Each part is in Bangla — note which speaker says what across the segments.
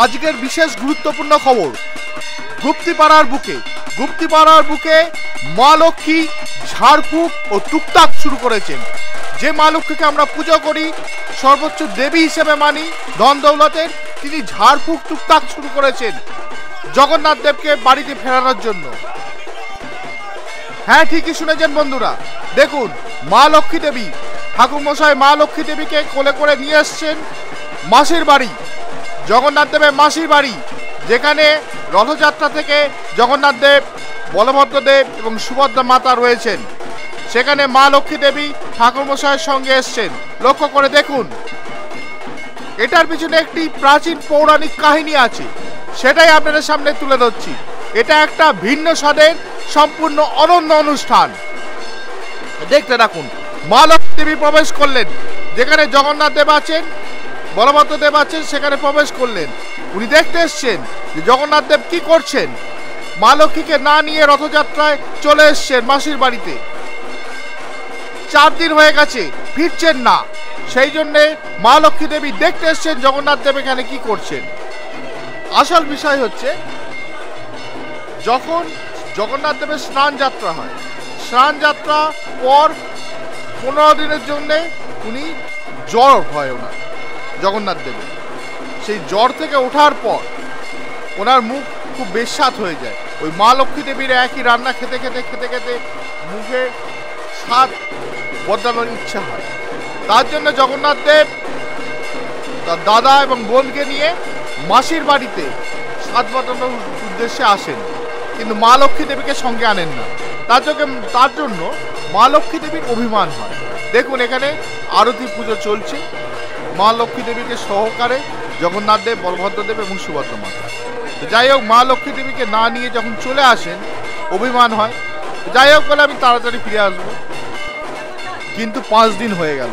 Speaker 1: আজকের বিশেষ গুরুত্বপূর্ণ খবর। গুপ্তিপাড়ার বুকে মা লক্ষ্মী ঝাড়ফুঁক ও টুকটাক শুরু করেছেন। যে মা লক্ষ্মীকে আমরা পুজো করি, সর্বোচ্চ দেবী হিসেবে মানি, ধন দৌলতের, তিনি ঝাড়ফুঁক টুকটাক শুরু করেছেন জগন্নাথ দেবকে বাড়িতে ফেরানোর জন্য। হ্যাঁ, ঠিকই শুনেছেন বন্ধুরা। দেখুন, মা লক্ষ্মী দেবী, ঠাকুরমশাই মা লক্ষ্মী দেবীকে কোলে করে নিয়ে এসছেন মাসির বাড়ি, জগন্নাথ দেবের মাসির বাড়ি, যেখানে রথযাত্রা থেকে জগন্নাথ দেব, বলভদ্র দেব এবং সুভদ্রা মাতা রয়েছেন। সেখানে মা লক্ষ্মী দেবী ঠাকুরমশাইয়ের সঙ্গে এসছেন। লক্ষ্য করে দেখুন, এটার পিছনে একটি প্রাচীন পৌরাণিক কাহিনী আছে, সেটাই আপনাদের সামনে তুলে ধরছি। এটা একটা ভিন্ন স্বাদের সম্পূর্ণ অনন্য অনুষ্ঠান। দেখতে থাকুন। মা লক্ষ্মী দেবী প্রবেশ করলেন, যেখানে জগন্নাথ দেব আছেন, বলভদ্র দেব আছেন, সেখানে প্রবেশ করলেন। উনি দেখতে এসছেন যে জগন্নাথ দেব কি করছেন। মা লক্ষ্মীকে না নিয়ে রথযাত্রায় চলে এসছেন মাসির বাড়িতে। 4 দিন হয়ে গেছে, ফিরছেন না। সেই জন্যে মা লক্ষ্মী দেবী দেখতে এসছেন জগন্নাথ দেব এখানে কি করছেন। আসল বিষয় হচ্ছে, যখন জগন্নাথ দেবের স্নান যাত্রা হয়, স্নান যাত্রা পর 15 দিনের জন্যে উনি জ্বর হয় ওনার, জগন্নাথ দেবের। সেই জ্বর থেকে ওঠার পর ওনার মুখ খুব বেস্বাদ হয়ে যায়। ওই মা লক্ষ্মী দেবীর একই রান্না খেতে খেতে খেতে খেতে মুখে স্বাদ বদলানোর ইচ্ছা হয়। তার জন্য জগন্নাথ দেব তার দাদা এবং বোনকে নিয়ে মাসির বাড়িতে স্বাদ বদলানোর উদ্দেশ্যে আসেন, কিন্তু মা লক্ষ্মী দেবীকে সঙ্গে আনেন না। তার জন্য মা লক্ষ্মী দেবীর অভিমান হয়। দেখুন, এখানে আরতি পুজো চলছে মা লক্ষ্মী দেবীকে সহকারে, জগন্নাথ দেব, বলভদ্র দেব এবং সুভদ্রা মাতা। যাই হোক, মা লক্ষ্মী দেবীকে না নিয়ে যখন চলে আসেন, অভিমান হয়। যাই হোক বলে আমি তাড়াতাড়ি ফিরে আসবো, কিন্তু 5 দিন হয়ে গেল,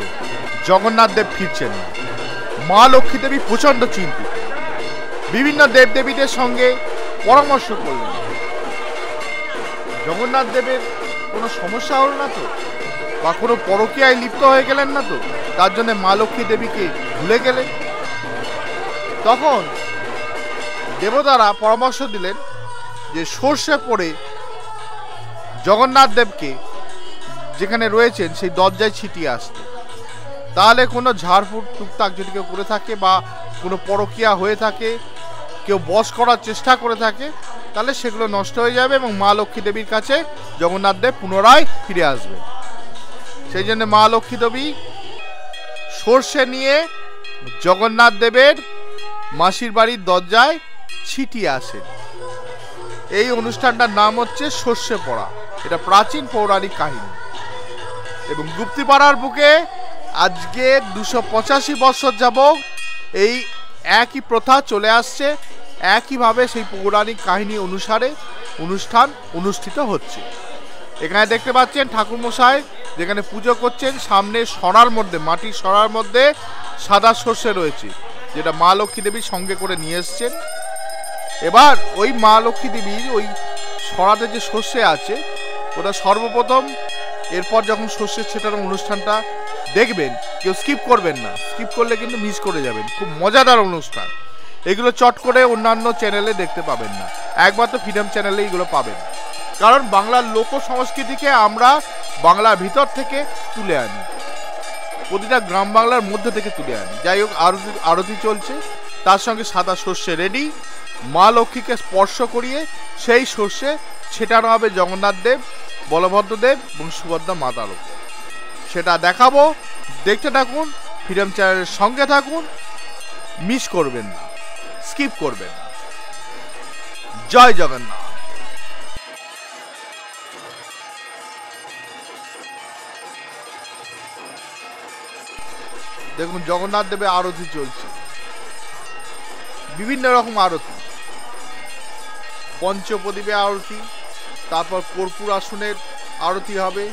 Speaker 1: জগন্নাথ দেব ফিরছেন না। মা লক্ষ্মী দেবী প্রচন্ড চিন্তিত, বিভিন্ন দেবদেবীদের সঙ্গে পরামর্শ করলেন। জগন্নাথ দেবের কোনো সমস্যা হল না তো, বা কোনো পরকীয়ায় লিপ্ত হয়ে গেলেন না তো, তার জন্য মা লক্ষ্মী দেবীকে ভুলে গেলেন। তখন দেবতারা পরামর্শ দিলেন যে সর্ষে পড়ে জগন্নাথ দেবকে যেখানে রয়েছেন সেই দরজায় ছিটিয়ে আসতে। তাহলে কোনো ঝাড়ফুঁক টুকটাক যদি কেউ করে থাকে, বা কোনো পরকীয়া হয়ে থাকে, কেউ বশ করার চেষ্টা করে থাকে, তাহলে সেগুলো নষ্ট হয়ে যাবে এবং মা লক্ষ্মী দেবীর কাছে জগন্নাথ দেব পুনরায় ফিরে আসবে। সেই জন্য মা লক্ষ্মী দেবী সর্ষে নিয়ে জগন্নাথ দেবের মাসির বাড়ির দরজায় ছিটিয়ে আসেন। এই অনুষ্ঠানটার নাম হচ্ছে সর্ষে পড়া। এটা প্রাচীন পৌরাণিক কাহিনী। এবং গুপ্তিপাড়ার বুকে আজকে 285 বছর যাবত এই একই প্রথা চলে আসছে। একইভাবে সেই পৌরাণিক কাহিনী অনুসারে অনুষ্ঠান অনুষ্ঠিত হচ্ছে। এখানে দেখতে পাচ্ছেন ঠাকুরমশাই যেখানে পুজো করছেন, সামনে সরার মধ্যে, মাটির সরার মধ্যে সাদা সর্ষে রয়েছে, যেটা মা লক্ষ্মী দেবীর সঙ্গে করে নিয়ে এসছেন। এবার ওই মা লক্ষ্মী দেবীর ওই সরাতে যে সর্ষে আছে, ওটা সর্বপ্রথম, এরপর যখন সর্ষে ছেটানোর অনুষ্ঠানটা দেখবেন, কেউ স্কিপ করবেন না। স্কিপ করলে কিন্তু মিস করে যাবেন। খুব মজাদার অনুষ্ঠান। এগুলো চট করে অন্যান্য চ্যানেলে দেখতে পাবেন না, একমাত্র ফ্রিডম চ্যানেলে এগুলো পাবেন। কারণ বাংলার লোক সংস্কৃতিকে আমরা বাংলার ভিতর থেকে তুলে আনি, প্রতিটা গ্রাম বাংলার মধ্যে থেকে তুলে আনি। যাই হোক, আরতি চলছে, তার সঙ্গে সাদা সর্ষে রেডি। মা লক্ষ্মীকে স্পর্শ করিয়ে সেই সর্ষে ছেটানো হবে জগন্নাথ দেব, বলভদ্র দেব এবং সুভদ্রা মাতার উপর। সেটা দেখাবো, দেখতে থাকুন, ফ্রিডম চ্যানেলের সঙ্গে থাকুন, মিস করবেন না, স্কিপ করবেন না। জয় জগন্নাথ। দেখুন, জগন্নাথ দেবের আরতি চলছে, বিভিন্ন রকম আরতি, পঞ্চপ্রদীপে আরতি, তারপর কর্পূর আসনের আরতি হবে।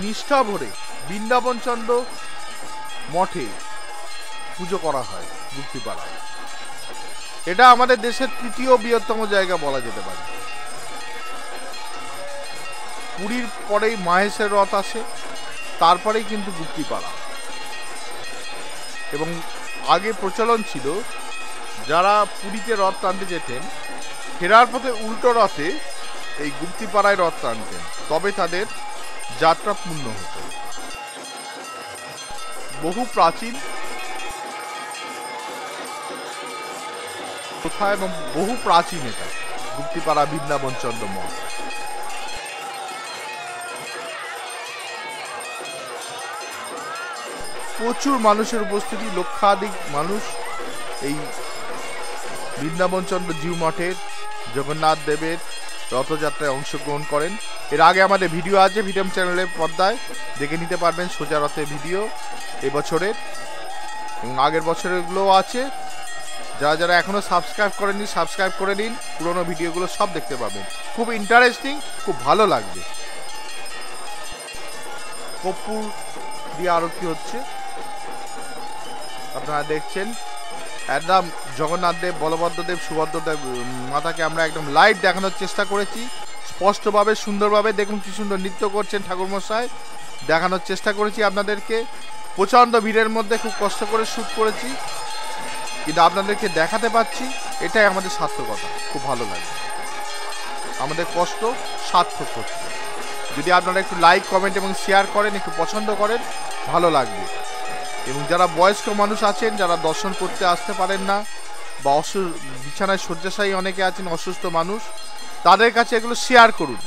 Speaker 1: নিষ্ঠা ভরে বৃন্দাবন চন্দ্র মঠে পুজো করা হয় গুপ্তিপাড়ায়। এটা আমাদের দেশের তৃতীয় বৃহত্তম জায়গা বলা যেতে পারে। পুরীর পরেই মাহেশের রথ আসে, তারপরেই কিন্তু গুপ্তিপাড়া। এবং আগে প্রচলন ছিল যারা পুরীতে রথ টানতে যেতেন, ফেরার পথে উল্টো রথে এই গুপ্তিপাড়ায় রথ টানতেন, তবে তাদের যাত্রা পূর্ণ হতো। বহু প্রাচীন কোথায় এবং বহু প্রাচীন এটা গুপ্তিপাড়া বৃন্দাবন চন্দ্র মঠ। প্রচুর মানুষের উপস্থিতি, লক্ষাধিক মানুষ এই বৃন্দাবন চন্দ্র জিউ মঠের জগন্নাথ দেবের রথযাত্রায় অংশগ্রহণ করেন। এর আগে আমাদের ভিডিও আছে ভিডিও চ্যানেলের পর্দায়, দেখে নিতে পারবেন সোজা রথের ভিডিও এবছরের এবং আগের বছরেরগুলোও আছে। যারা যারা এখনো সাবস্ক্রাইব করেননি সাবস্ক্রাইব করে নিন, পুরোনো ভিডিওগুলো সব দেখতে পাবেন। খুব ইন্টারেস্টিং, খুব ভালো লাগবে। কর্পূর দিয়ে আরতি হচ্ছে, আপনারা দেখছেন। একদম জগন্নাথ দেব, বলভদ্র দেব, সুভদ্র দেব মাতাকে আমরা একদম লাইভ দেখানোর চেষ্টা করেছি, স্পষ্টভাবে সুন্দরভাবে। দেখুন কি সুন্দর নৃত্য করছেন ঠাকুরমশাই, দেখানোর চেষ্টা করেছি আপনাদেরকে। প্রচণ্ড ভিড়ের মধ্যে খুব কষ্ট করে শ্যুট করেছি, কিন্তু আপনাদেরকে দেখাতে পাচ্ছি, এটাই আমাদের সার্থকতা। খুব ভালো লাগে, আমাদের কষ্ট সার্থক হচ্ছে। যদি আপনারা একটু লাইক, কমেন্ট এবং শেয়ার করেন, একটু পছন্দ করেন, ভালো লাগবে। এবং যারা বয়স্ক মানুষ আছেন, যারা দর্শন করতে আসতে পারেন না, বা বিছানায় শয্যাশায়ী অনেকে আছেন, অসুস্থ মানুষ, তাদের কাছে এগুলো শেয়ার করুন।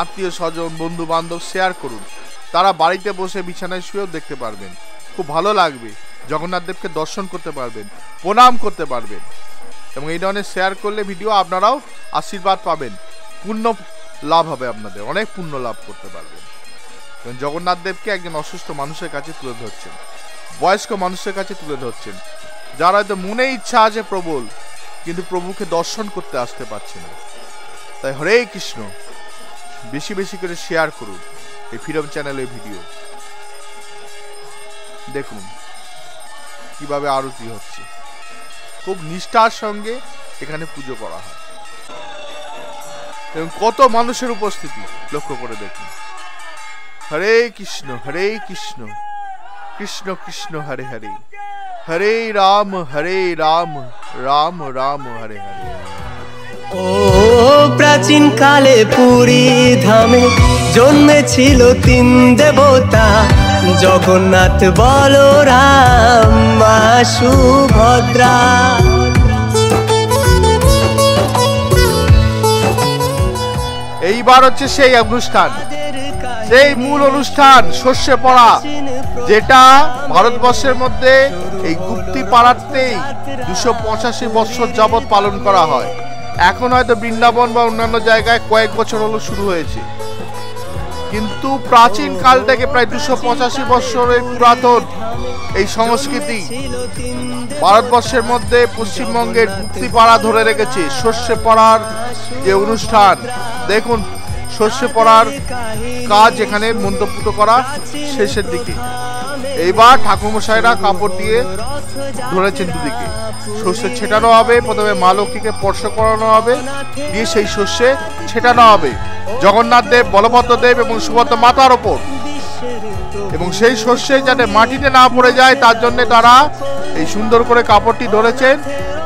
Speaker 1: আত্মীয় স্বজন, বন্ধু বান্ধব শেয়ার করুন, তারা বাড়িতে বসে বিছানায় শুয়েও দেখতে পারবেন। খুব ভালো লাগবে, জগন্নাথ দেবকে দর্শন করতে পারবেন, প্রণাম করতে পারবেন। এবং এই ধরনের শেয়ার করলে ভিডিও আপনারাও আশীর্বাদ পাবেন, পুণ্য লাভ হবে, আপনাদের অনেক পুণ্য লাভ করতে পারবেন। এবং জগন্নাথ দেবকে একজন অসুস্থ মানুষের কাছে তুলে ধরছেন, বয়স্ক মানুষের কাছে তুলে ধরছেন, যারা হয়তো মনে ইচ্ছা আছে প্রবল, কিন্তু প্রভুকে দর্শন করতে আসতে পারছে না। তাই হরে কৃষ্ণ, বেশি বেশি করে শেয়ার করুন এই ফ্রিডম চ্যানেলের ভিডিও। দেখুন কিভাবে আরতি হচ্ছে, খুব নিষ্ঠার সঙ্গে এখানে পুজো করা হয় এবং কত মানুষের উপস্থিতি লক্ষ্য করে দেখুন। হরে কৃষ্ণ কৃষ্ণ কৃষ্ণ হরে হরে, হরে রাম রাম রাম হরে হরে।
Speaker 2: ও প্রাচীন কালে পুরী ধামে জন্মেছিল তিন দেবতা, জগন্নাথ, বলরাম, মা সুভদ্রা।
Speaker 1: এইবার হচ্ছে সেই অনুষ্ঠান, সেই মূল অনুষ্ঠান, শস্যে পড়া, যেটা ভারতবর্ষের মধ্যে এই গুপ্তিপাড়াতেই 285 বছর যাবৎ পালন করা হয়। এখন হয়তো বৃন্দাবন বা অন্যান্য জায়গায় কয়েক বছর হলো শুরু হয়েছে, কিন্তু প্রাচীন কাল থেকে প্রায় 285 বছরের পুরাতন এই সংস্কৃতি ভারতবর্ষের মধ্যে পশ্চিমবঙ্গের গুপ্তিপাড়া ধরে রেখেছে। শস্যে পড়ার যে অনুষ্ঠান, দেখুন শস্যে পড়ার কাজ এখানে মণ্ডপপুত করা শেষের দিকে। এইবার ঠাকুরমশাইরা কাপড় দিয়ে ধরেছেন দুদিকে, শস্যে ছেটানো হবে। প্রথমে মা লক্ষ্মীকে স্পর্শ করানো হবে, দিয়ে সেই শস্যে ছেটানো হবে জগন্নাথ দেব, বলভদ্র দেব এবং সুভদ্রা মাতার ওপর। এবং সেই শস্যে যাতে মাটিতে না পড়ে যায় তার জন্য তারা এই সুন্দর করে কাপড়টি ধরেছেন,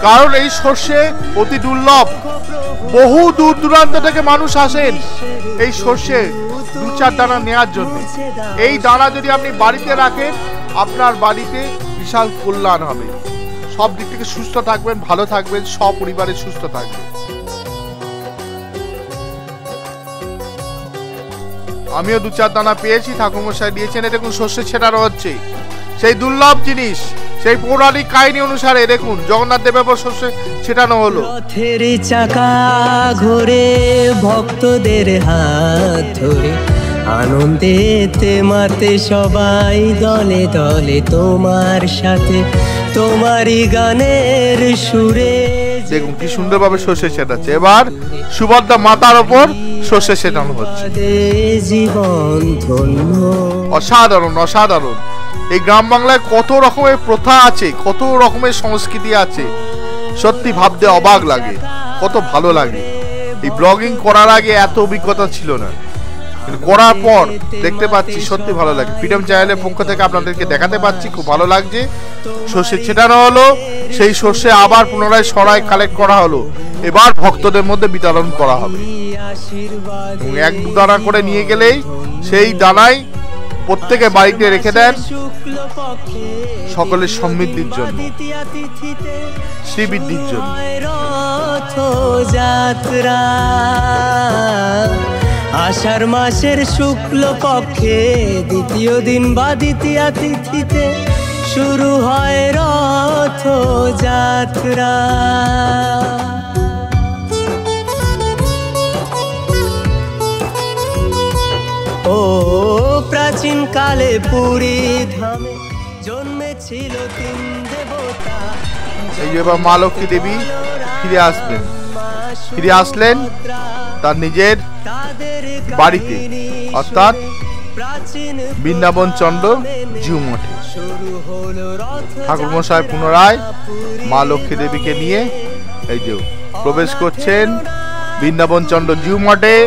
Speaker 1: কারণ এই শস্যে অতি দুর্লভ। বহু দূর দূরান্ত থেকে মানুষ আসেন এই শস্যে 2-4 দানা নেওয়ার জন্য। এই দানা যদি আপনি বাড়িতে রাখেন, আপনার বাড়িতে বিশাল কল্যাণ হবে, সব দিক থেকে সুস্থ থাকবেন, ভালো থাকবেন, সপরিবারে সুস্থ থাকবেন। আমিও 2-4 দানা পেয়েছি, ঠাকুরমশাই দিয়েছেন। দেখুন শস্যে ছেটানো হচ্ছে, সেই দুর্লভ জিনিস, সেই পৌরাণিক কাহিনী অনুসারে দেখুন জগন্নাথ দেবের উপর শস্যে ছেটানো হলো।
Speaker 2: রথের চাকা ঘোরে ভক্তদের হাত ধরে, আনন্দেতে মাতে সবাই দলে দলে তোমার সাথে, তোমারই গানের সুরে।
Speaker 1: দেখুন কি সুন্দরভাবে শস্যে ছেটাচ্ছে। এবার সুভদ্রা মাতার ওপর শস্যে ছেটানো হচ্ছে।
Speaker 2: জীবন ধন্য,
Speaker 1: অসাধারণ অসাধারণ। এই গ্রাম বাংলায় কত রকমের প্রথা আছে, কত রকমের সংস্কৃতি আছে, সত্যি ভাবতে অবাক লাগে, কত ভালো লাগে। এই ব্লগিং করার আগে এত অভিজ্ঞতা ছিল না, করার পর দেখতে পাচ্ছি সত্যি ভালো লাগে। ফ্রিডম চ্যানেলের পক্ষ থেকে আপনাদেরকে দেখাতে পাচ্ছি, খুব ভালো লাগছে। সর্ষে ছেটানো হলো, সেই সর্ষে আবার পুনরায় সরাই কালেক্ট করা হলো, এবার ভক্তদের মধ্যে বিতরণ করা হবে। এবং এক দানা করে নিয়ে গেলেই সেই দানায় প্রত্যেকে বাড়িতে রেখে দেন সকলের সমৃদ্ধির জন্য, শ্রীবৃদ্ধির জন্য।
Speaker 2: রথযাত্রা আষাঢ় মাসের শুক্ল পক্ষে দ্বিতীয় দিন বা দ্বিতীয়া তিথিতে শুরু হয় রথযাত্রা। ও প্রাচীন কালে পুরী ধামে জন্মেছিল তিন দেবতা।
Speaker 1: এই যে এবার মা লক্ষ্মী দেবী ফিরে আসবেন, ফিরে আসলেন তার নিজের বাড়িতে, অর্থাৎ বৃন্দাবন চন্দ্র জিউ মঠে। ঠাকুরমশাই পুনরায় মা লক্ষ্মী দেবীকে নিয়ে এই যে প্রবেশ করছেন বৃন্দাবন চন্দ্র জিউ মঠে।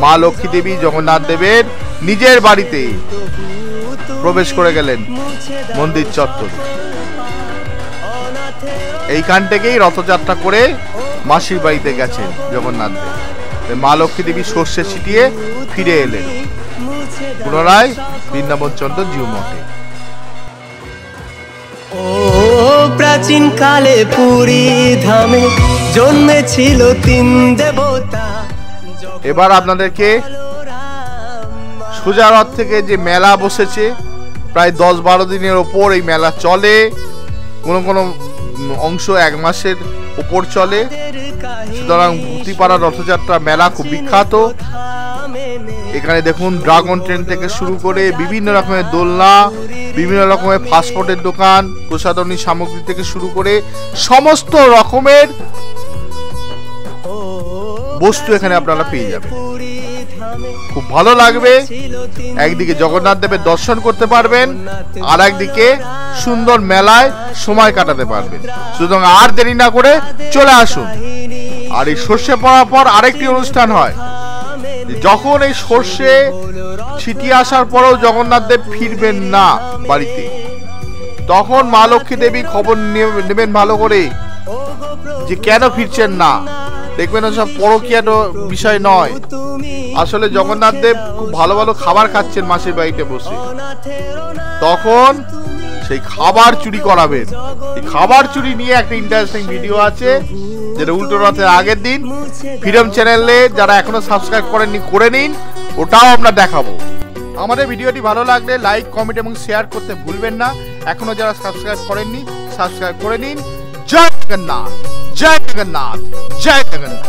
Speaker 1: মা লক্ষ্মী দেবী জগন্নাথ দেবের নিজের বাড়িতে প্রবেশ করে গেলেন মন্দির চত্বরে। এইখান থেকেই রথযাত্রা করে মাসির বাড়িতে গেছেন জগন্নাথ দেব। মা লক্ষ্মী দেবী সর্ষে ছিটিয়ে ফিরে এলেন পুনরায় বৃন্দাবন চন্দ্র জিউ মঠে।
Speaker 2: ও প্রাচীন কালে পুরী ধামে জন্মেছিল তিন দেবতা।
Speaker 1: এবার আপনাদেরকে সোজা রথ থেকে যে মেলা বসেছে, প্রায় 10-12 দিনের ওপর এই মেলা চলে, কোনো কোনো অংশ 1 মাসের ওপর চলে। সুতরাং ভূতিপাড়া রথযাত্রা মেলা খুব বিখ্যাত। এখানে দেখুন ড্রাগন ট্রেন থেকে শুরু করে বিভিন্ন রকমের দোলনা, বিভিন্ন রকমের ফাস্টফুডের দোকান, প্রসাধনী সামগ্রী থেকে শুরু করে সমস্ত রকমের বস্তু এখানে আপনারা পেয়ে যাবেন। খুব ভালো লাগবে। একদিকে জগন্নাথ দেবের দর্শন করতে পারবেন, আর একদিকে সুন্দর মেলায় সময় কাটাতে পারবেন। সুতরাং আর দেরি না করে চলে আসুন। আর এই সর্ষে পড়ার পর আরেকটি অনুষ্ঠান হয়, যখন এই সর্ষে ছিটিয়ে আসার পরেও জগন্নাথ দেব ফিরবেন না বাড়িতে, তখন মা লক্ষ্মী দেবী খবর নেবেন ভালো করে যে কেন ফিরছেন না। দেখবেন সব পরকীয়া বিষয় নয়, আসলে জগন্নাথ দেব খুব ভালো ভালো খাবার খাচ্ছেন মাসির বাড়িতে বসে, তখন সেই খাবার চুরি করাবেন। এই খাবার চুরি নিয়ে একটা ইন্টারেস্টিং ভিডিও আছে, যেটা উল্টো রথের আগের দিন ফ্রিডম চ্যানেলে যারা এখনো সাবস্ক্রাইব করেননি করে নিন, ওটাও আমরা দেখাবো। আমাদের ভিডিওটি ভালো লাগলে লাইক, কমেন্ট এবং শেয়ার করতে ভুলবেন না। এখনো যারা সাবস্ক্রাইব করেননি সাবস্ক্রাইব করে নিন। জয় জগন্নাথ, জয় জগন্নাথ, জয় জগন্নাথ।